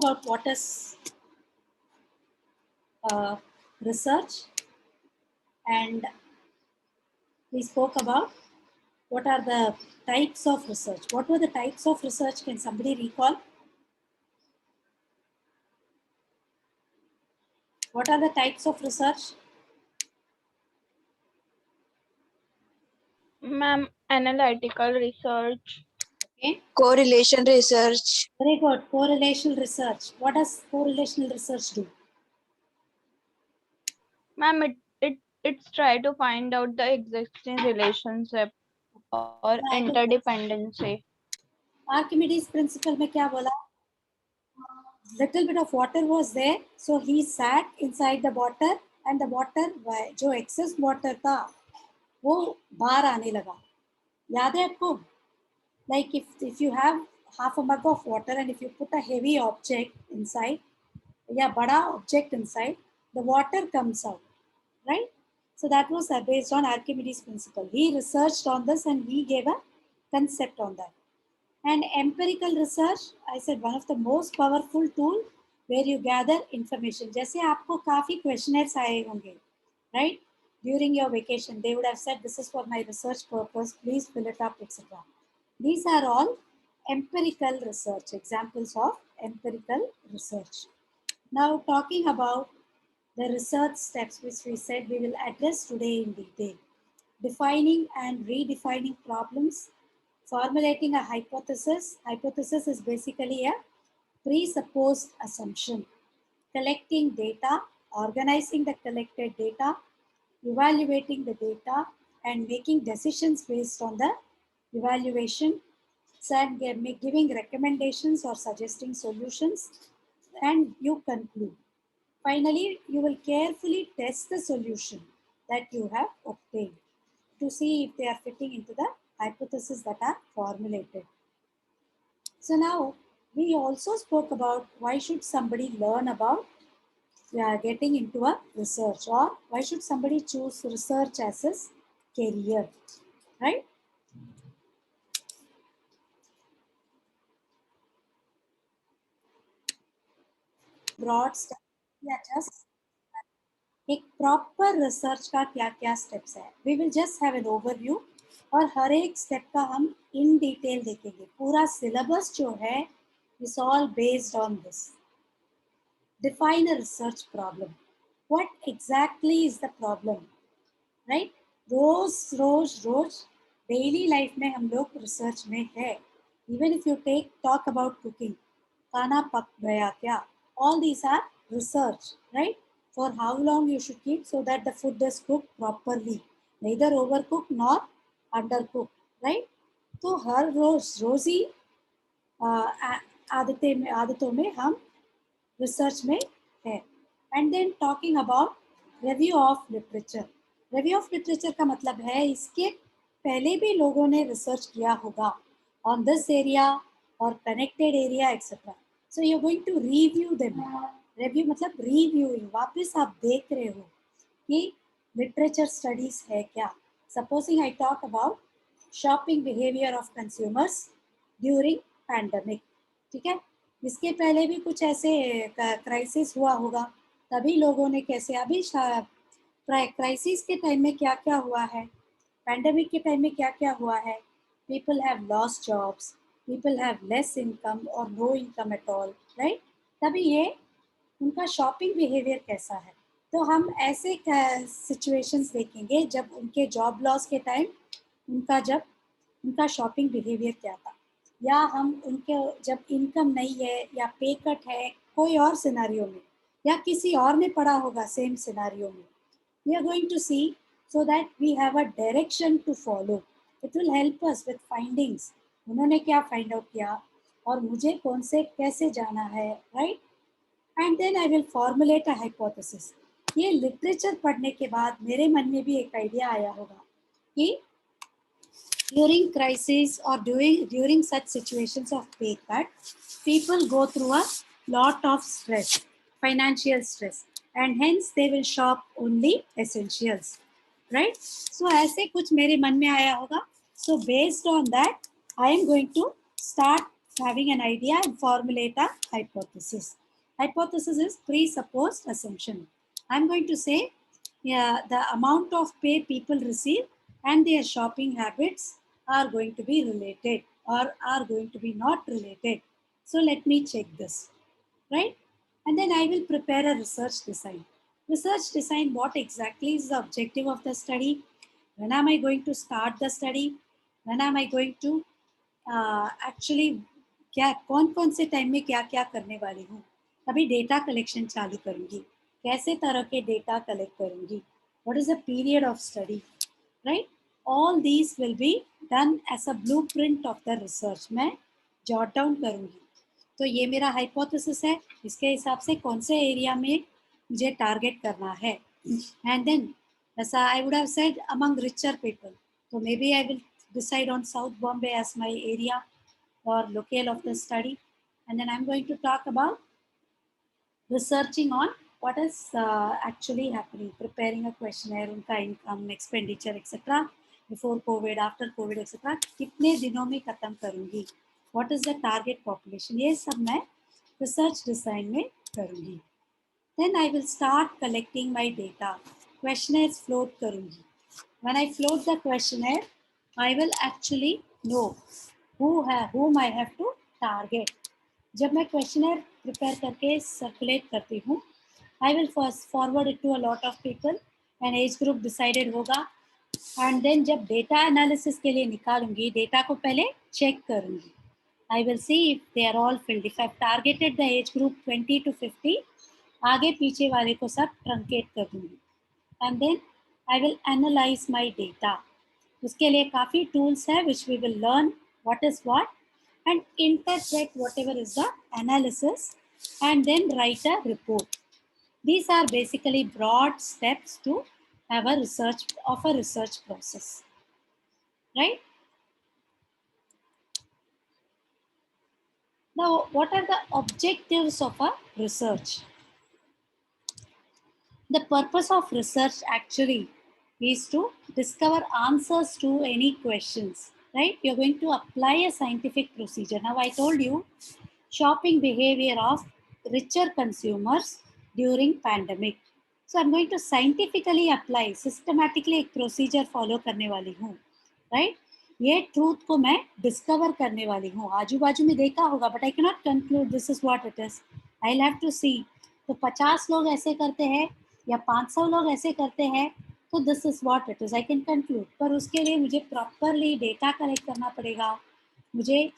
about what is research, and we spoke about what are the types of research. What were the types of research? Can somebody recall? What are the types of research? Ma'am, analytical research. Okay, Correlation research. very good. Correlational research. What does correlational research do? Ma'am, it's try to find out the existing relationship or interdependency. Archimedes principle में क्या बोला? Little bit of water was there, so he sat inside the water, and the water जो excess water था वो बाहर आने लगा. याद है आपको? Like if you have half a mug of water and if you put a heavy object inside, या बड़ा object inside, the water comes out, right? So that was based on Archimedes principle. He researched on this and he gave a concept on that. And empirical research, I said, one of the most powerful tool where you gather information. जैसे आपको काफी questionnaires आए होंगे, right? During your vacation, they would have said, this is for my research purpose, please fill it up, etc. These are all empirical research, examples of empirical research. Now talking about the research steps which we said we will address today in detail. Defining and redefining problems, formulating a hypothesis. Hypothesis is basically a presupposed assumption. Collecting data, organizing the collected data, evaluating the data, and making decisions based on the evaluation, and giving recommendations or suggesting solutions, and you conclude. Finally, you will carefully test the solution that you have obtained to see if they are fitting into the hypotheses that are formulated. So now we also spoke about why should somebody learn about getting into a research, or why should somebody choose research as his career, right? Broad steps, yeah, just एक proper research का क्या क्या steps है, we will just have an overview, और हर एक step का हम इन डिटेल देखेंगे. पूरा सिलेबस जो है is all based on this. Define a research problem. What exactly is the problem, right? रोज डेली लाइफ में हम लोग रिसर्च में है. Even if you talk about cooking, खाना पक गया क्या, all these are research, right? For how long you should keep so that the food is cooked properly, neither overcooked nor undercooked, right? तो हर रोजी आदतों में हम रिसर्च में है. And then talking about review of literature. Review of literature का मतलब है इसके पहले भी लोगों ने रिसर्च किया होगा ऑन दिस एरिया और connected area etcetera. So you are going to review them. Review मतलब रिव्यूइंग, वापस आप देख रहे हो कि लिटरेचर स्टडीज है क्या. Supposing I talk about shopping behaviour of consumers during pandemic, ठीक है, इसके पहले भी कुछ ऐसे क्राइसिस हुआ होगा, तभी लोगों ने कैसे, अभी क्राइसिस के टाइम में क्या क्या हुआ है, पैंडेमिक के टाइम में क्या क्या हुआ है. People have lost jobs, people have less income और no income at all, right. तभी ये उनका शॉपिंग बिहेवियर कैसा है. तो हम ऐसे सिचुएशंस देखेंगे जब उनके जॉब लॉस के टाइम उनका शॉपिंग बिहेवियर क्या था, या हम उनके जब इनकम नहीं है या पे कट है कोई और सिनारियो में, या किसी और ने पढ़ा होगा सेम सिनारियो में. We are going to see so that we have a direction to follow. It will help us with findings. उन्होंने क्या फाइंड आउट किया और मुझे कौन से कैसे जाना है, right. And then I will formulate a hypothesis. ये लिटरेचर पढ़ने के बाद मेरे मन में भी एक आइडिया आया होगा कि during crisis or during such situations of pay cut, people go through a lot of stress, financial stress, and hence they will shop only essentials, right? So ऐसे कुछ मेरे मन में आया होगा. So based on that, I am going to start having an idea and formulate a hypothesis. Hypothesis is presupposed assumption. I'm going to say, yeah, the amount of pay people receive and their shopping habits are going to be related or are going to be not related. So let me check this, right? And then I will prepare a research design. Research design, what exactly is the objective of the study? When am I going to start the study? When am I going to actually क्या कौन कौन से time में क्या क्या करने वाली हूँ. अभी डेटा कलेक्शन चालू करूँगी, कैसे तरह के डेटा कलेक्ट करूँगी, what is the period of study, right. All these will be done as a blueprint of the research. मैं जॉट डाउन करूँगी. तो ये मेरा हाइपोथेसिस है, इसके हिसाब से कौन से एरिया में मुझे टारगेट करना है. एंड देन ऐसा I would have said among richer people, तो maybe I will decide on South Bombay as my area or locale of the study. And then I'm going to talk about researching on what is actually happening, preparing a questionnaire, उनका income, expenditure, etc. Before COVID, after COVID, etc. कितने दिनों में खत्म करूँगी, what is the target population, ये सब मैं research design में करूँगी. Then I will start collecting my data. Questionnaires float करूँगी. When I float the questionnaire, I will actually know whom I have to target. जब मैं क्वेश्चनर प्रिपेयर करके circulate करती हूँ, I will forward it to a lot of people, and age group decided होगा. And then जब data analysis के लिए निकालूंगी, डेटा को पहले चेक करूंगी. I will see if they are all filled. If I targeted the age group 20 to 50, आगे पीछे वाले को सब ट्रंकेट कर दूंगी. And then I will analyse my data. उसके लिए काफ़ी टूल्स है which we will learn what is what and interpret whatever is the analysis and then write a report. These are basically broad steps to have a research process, right? Now, what are the objectives of a research? The purpose of research actually is to discover answers to any questions, right? You're going to apply a scientific procedure. Now, I told you shopping behavior of richer consumers during pandemic. So I'm going to scientifically apply, systematically एक procedure follow करने वाली हूँ, right? ये truth को मैं discover करने वाली हूँ. आजू बाजू में देखा होगा, but I cannot conclude this is what it is. I'll have to see. तो 50 लोग ऐसे करते हैं या 500 लोग ऐसे करते हैं, तो this is what it is, I can conclude. पर उसके लिए मुझे प्रॉपरली डेटा कलेक्ट करना पड़ेगा, मुझे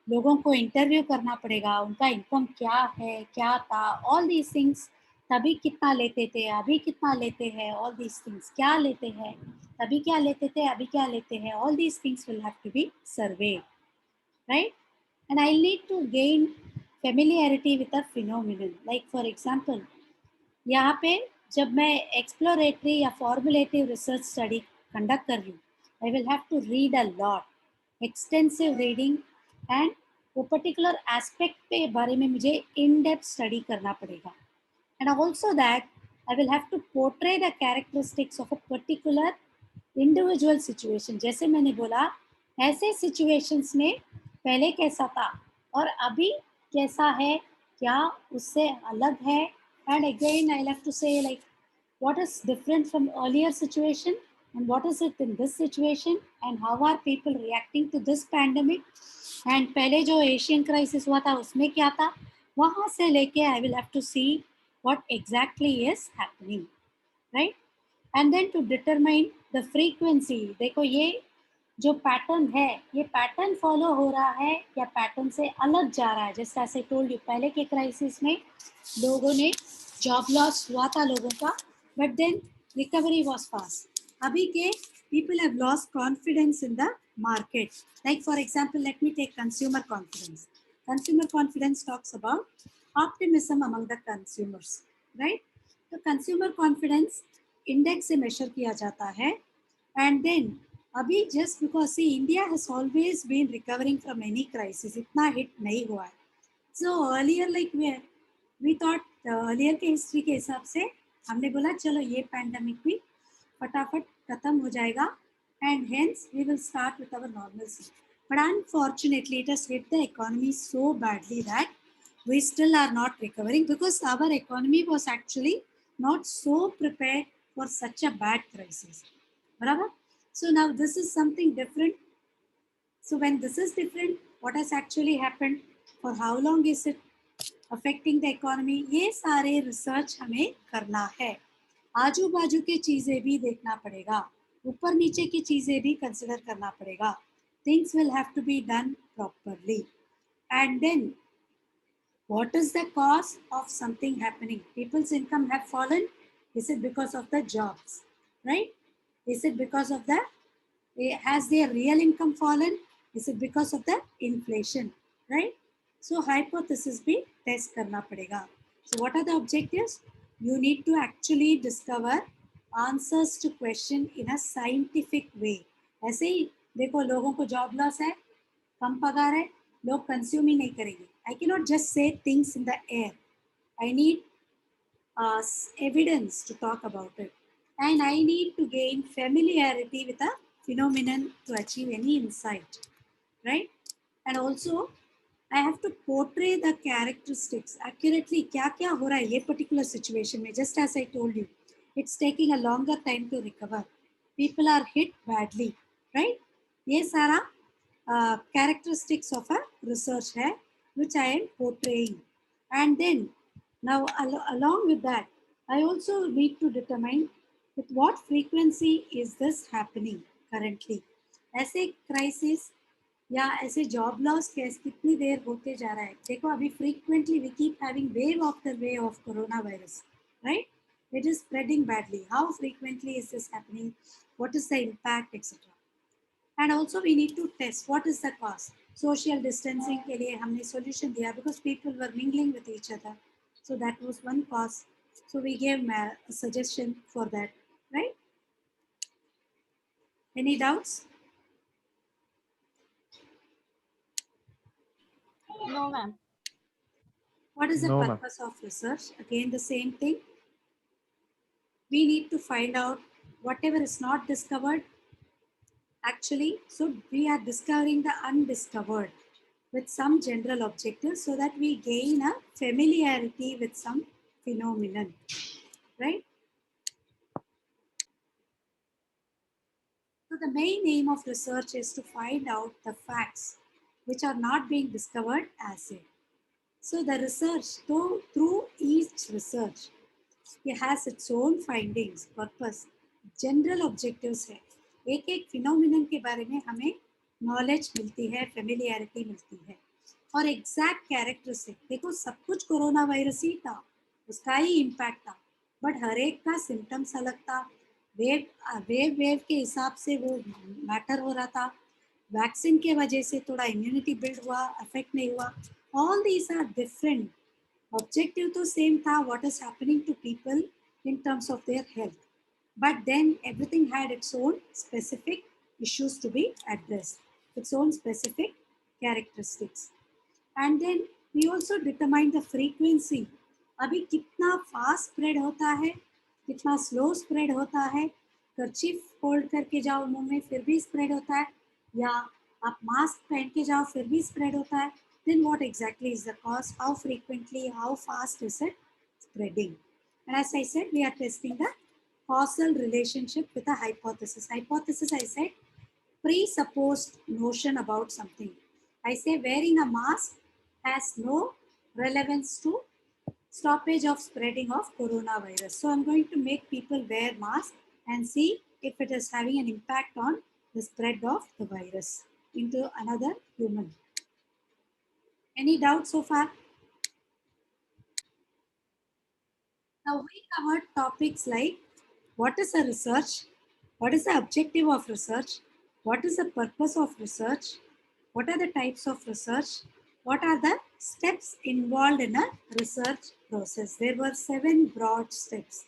लोगों को इंटरव्यू करना पड़ेगा, उनका इनकम क्या है, क्या था, ऑल दीज थिंग्स. तभी कितना लेते थे, अभी कितना लेते हैं, ऑल दीज थिंग्स. क्या लेते हैं, तभी क्या लेते थे, अभी क्या लेते हैं, all these things will have to be surveyed, right. And I need to gain familiarity with a phenomenon. Like for example, यहाँ पे जब मैं एक्सप्लोरेटरी या फॉर्मुलेटिव रिसर्च स्टडी कंडक्ट कर रही हूँ, I will have to read a lot, extensive reading, and वो particular aspect पे बारे में मुझे इन डेप्थ स्टडी करना पड़ेगा. And also that I will have to portray the characteristics of a particular individual situation. जैसे मैंने बोला, ऐसे सिचुएशंस में पहले कैसा था और अभी कैसा है, क्या उससे अलग है. And again, I'll have to say, like, what is different from earlier situation and what is it in this situation and how are people reacting to this pandemic. And पहले जो एशियन क्राइसिस हुआ था उसमें क्या था, वहाँ से लेके I will have to see what exactly is happening, right? And then to determine the frequency. देखो ये जो पैटर्न है, ये पैटर्न फॉलो हो रहा है या पैटर्न से अलग जा रहा है. जैसे ऐसे टोल्ड यू, पहले के क्राइसिस में लोगों ने जॉब लॉस हुआ था लोगों का, but then recovery was fast. अभी के people have lost confidence in the market. Like for example, let me take consumer confidence. Consumer confidence talks about optimism among the consumers, right? तो consumer confidence index से measure किया जाता है. And then अभी just because see India has always been recovering from any crisis, इतना hit नहीं हुआ है. So earlier like we thought earlier के हिस्ट्री के हिसाब से हमने बोला चलो ये पैंडमिक भी फटाफट खत्म हो जाएगा, and hence we will start with our normal see. But unfortunately, it has hit the economy so badly that we still are not recovering because our economy was actually not so prepared for such a bad crisis. Barabar? So now this is something different. So when this is different, what has actually happened? For how long is it affecting the economy? ये सारे research हमें करना है. आजू बाजू की चीजें भी देखना पड़ेगा, ऊपर नीचे की चीजें भी कंसिडर करना पड़ेगा. Things will have to be done properly. And then, what is the cause of something happening? People's income have fallen. Is it because of the jobs, right? Is it because of the, has their real income fallen? Is it because of the inflation, right? So hypothesis be test karna padega. So what are the objectives? You need to actually discover answers to question in a scientific way. ऐसे ही देखो, लोगों को job loss है, कम पगार है, लोग consume ही नहीं करेंगे. I can not just say things in the air. I need evidence to talk about it. And I need to gain familiarity with a phenomenon to achieve any insight, right? And also, I have to portray the characteristics accurately. क्या क्या हो रहा है ये particular situation में? Just as I told you, it's taking a longer time to recover. People are hit badly, right? ये सारा characteristics of a research है, which I am portraying. And then now, along with that, I also need to determine with what frequency is this happening currently. ऐसे crisis या ऐसे job loss case कितनी देर होते जा रहा है? देखो अभी frequently we keep having wave after wave of coronavirus, right? It is spreading badly. How frequently is this happening? What is the impact, etc. And also we need to test what is the cause. Social distancing के लिए हमने solution दिया because people were mingling with each other. So that was one cause. So we gave a suggestion for that, right? Any doubts? No, ma'am. What is the No, ma'am. purpose of research? Again, the same thing. We need to find out whatever is not discovered. Actually, so we are discovering the undiscovered with some general objectives so that we gain a familiarity with some phenomenon, right? So the main aim of research is to find out the facts which are not being discovered as yet. So the research, though through each research, it has its own findings, purpose, general objectives है. एक एक phenomenon के बारे में हमें knowledge मिलती है, familiarity मिलती है और एग्जैक्ट कैरेक्टरिस्टिक. देखो सब कुछ कोरोना वायरस ही था, उसका ही इम्पैक्ट था, बट हर एक का सिम्टम्स अलग था. वेव के हिसाब से वो मैटर हो रहा था. वैक्सीन के वजह से थोड़ा इम्यूनिटी बिल्ड हुआ, अफेक्ट नहीं हुआ. All these are different. Objective to same tha, what is happening to people in terms of their health. But then everything had its own specific issues to be addressed, its own specific characteristics. And then we also determine the frequency. अभी कितना fast spread होता है, कितना slow spread होता है. कर्चीफ hold करके जाओ मुंह में फिर भी स्प्रेड होता है, या आप मास्क पहन के जाओ फिर भी स्प्रेड होता है. Then what exactly is the cause? How frequently, how fast is it spreading? And as I said, we are testing the causal relationship with a hypothesis. Hypothesis, I said, presupposed notion about something. I say wearing a mask has no relevance to stoppage of spreading of coronavirus. So I'm going to make people wear masks and see if it is having an impact on the spread of the virus into another human. Any doubts so far? Now we covered topics like what is a research, what is the objective of research, what is the purpose of research, what are the types of research, what are the steps involved in a research process. There were 7 broad steps.